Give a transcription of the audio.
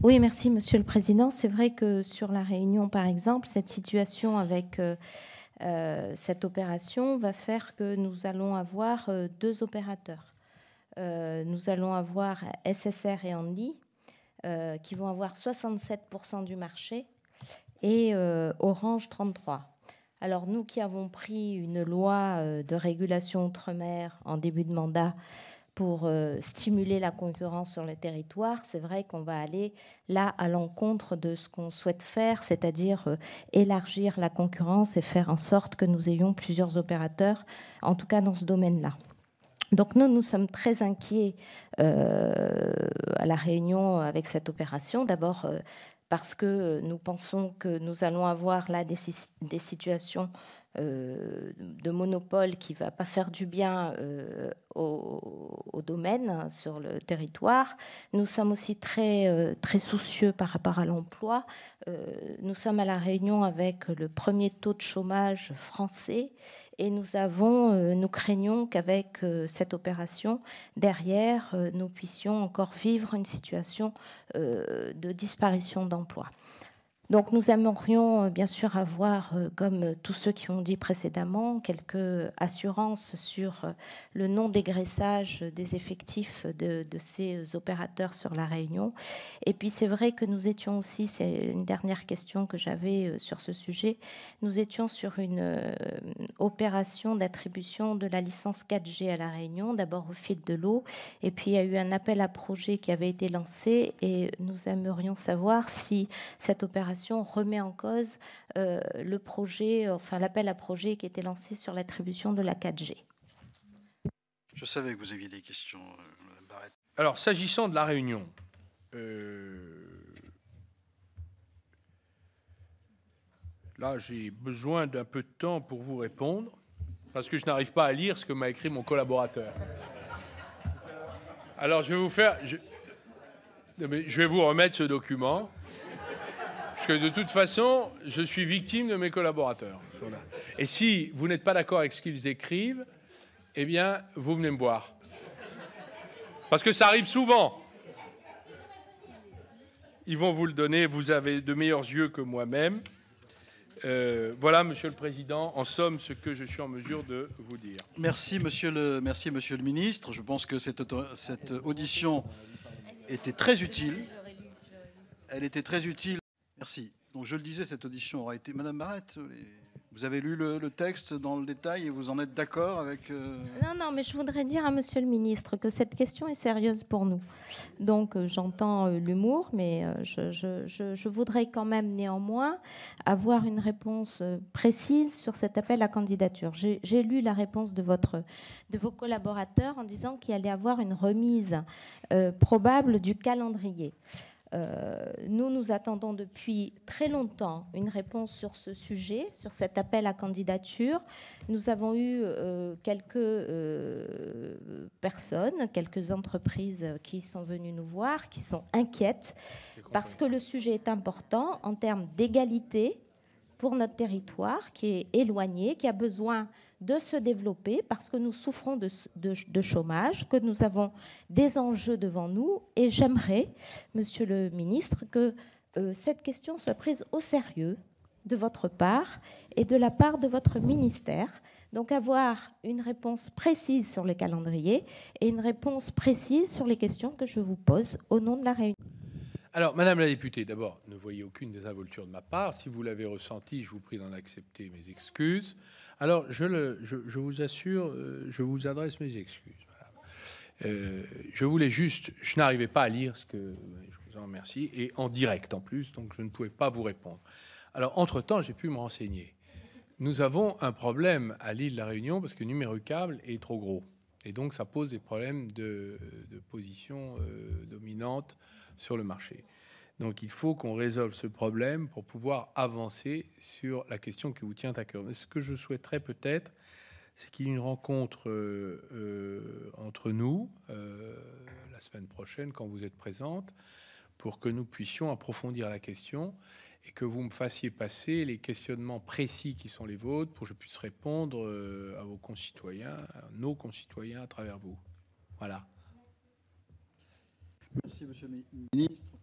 Oui, merci Monsieur le Président. C'est vrai que sur La Réunion, par exemple, cette situation avec cette opération va faire que nous allons avoir deux opérateurs. Nous allons avoir SSR et Andy qui vont avoir 67% du marché et Orange 33%. Alors nous qui avons pris une loi de régulation outre-mer en début de mandat pour stimuler la concurrence sur le territoire, c'est vrai qu'on va aller là à l'encontre de ce qu'on souhaite faire, c'est-à-dire élargir la concurrence et faire en sorte que nous ayons plusieurs opérateurs, en tout cas dans ce domaine-là. Donc nous sommes très inquiets à La Réunion avec cette opération. D'abord parce que nous pensons que nous allons avoir là des situations de monopole qui ne va pas faire du bien au domaine sur le territoire. Nous sommes aussi très soucieux par rapport à l'emploi. Nous sommes à La Réunion avec le premier taux de chômage français et nous craignons qu'avec cette opération, derrière, nous puissions encore vivre une situation de disparition d'emplois. Donc nous aimerions bien sûr avoir, comme tous ceux qui ont dit précédemment, quelques assurances sur le non-dégraissage des effectifs de ces opérateurs sur La Réunion. Et puis c'est vrai que nous étions aussi, c'est une dernière question que j'avais sur ce sujet, nous étions sur une opération d'attribution de la licence 4G à La Réunion, d'abord au fil de l'eau, et puis il y a eu un appel à projet qui avait été lancé et nous aimerions savoir si cette opération remet en cause le projet, enfin l'appel à projet qui était lancé sur l'attribution de la 4G. Je savais que vous aviez des questions, Madame Barrette. Alors, s'agissant de La Réunion, là, j'ai besoin d'un peu de temps pour vous répondre, parce que je n'arrive pas à lire ce que m'a écrit mon collaborateur. Alors, je vais vous faire... je vais vous remettre ce document, parce que de toute façon, je suis victime de mes collaborateurs. Voilà. Et si vous n'êtes pas d'accord avec ce qu'ils écrivent, eh bien, vous venez me voir. Parce que ça arrive souvent. Ils vont vous le donner, vous avez de meilleurs yeux que moi-même. Voilà, Monsieur le Président, en somme, ce que je suis en mesure de vous dire. Merci, Monsieur le Ministre. Je pense que cette audition était très utile. Elle était très utile. Merci. Donc, je le disais, cette audition aura été... Madame Barrette, vous avez lu le texte dans le détail et vous en êtes d'accord avec... Non, mais je voudrais dire à Monsieur le Ministre que cette question est sérieuse pour nous. Donc, j'entends l'humour, mais je voudrais quand même néanmoins avoir une réponse précise sur cet appel à candidature. J'ai lu la réponse de vos collaborateurs en disant qu'il allait y avoir une remise probable du calendrier. Nous attendons depuis très longtemps une réponse sur ce sujet, sur cet appel à candidature. Nous avons eu quelques personnes, quelques entreprises qui sont venues nous voir, qui sont inquiètes parce que le sujet est important en termes d'égalité pour notre territoire qui est éloigné, qui a besoin de se développer parce que nous souffrons de chômage, que nous avons des enjeux devant nous. Et j'aimerais, Monsieur le Ministre, que cette question soit prise au sérieux de votre part et de la part de votre ministère. Donc avoir une réponse précise sur le calendrier et une réponse précise sur les questions que je vous pose au nom de la Réunion. Alors, Madame la députée, d'abord, ne voyez aucune désinvolture de ma part. Si vous l'avez ressenti, je vous prie d'en accepter mes excuses. Alors, je vous assure, je vous adresse mes excuses, madame. Je voulais juste... Je n'arrivais pas à lire ce que... Je vous en remercie. Et en direct, en plus, donc je ne pouvais pas vous répondre. Alors, entre-temps, j'ai pu me renseigner. Nous avons un problème à l'île de la Réunion parce que Numérucable est trop gros. Et donc, ça pose des problèmes de position dominante sur le marché. Donc, il faut qu'on résolve ce problème pour pouvoir avancer sur la question qui vous tient à cœur. Mais ce que je souhaiterais peut-être, c'est qu'il y ait une rencontre entre nous la semaine prochaine, quand vous êtes présente, pour que nous puissions approfondir la question et que vous me fassiez passer les questionnements précis qui sont les vôtres pour que je puisse répondre à vos concitoyens, à nos concitoyens à travers vous. Voilà. Merci, Monsieur le Ministre.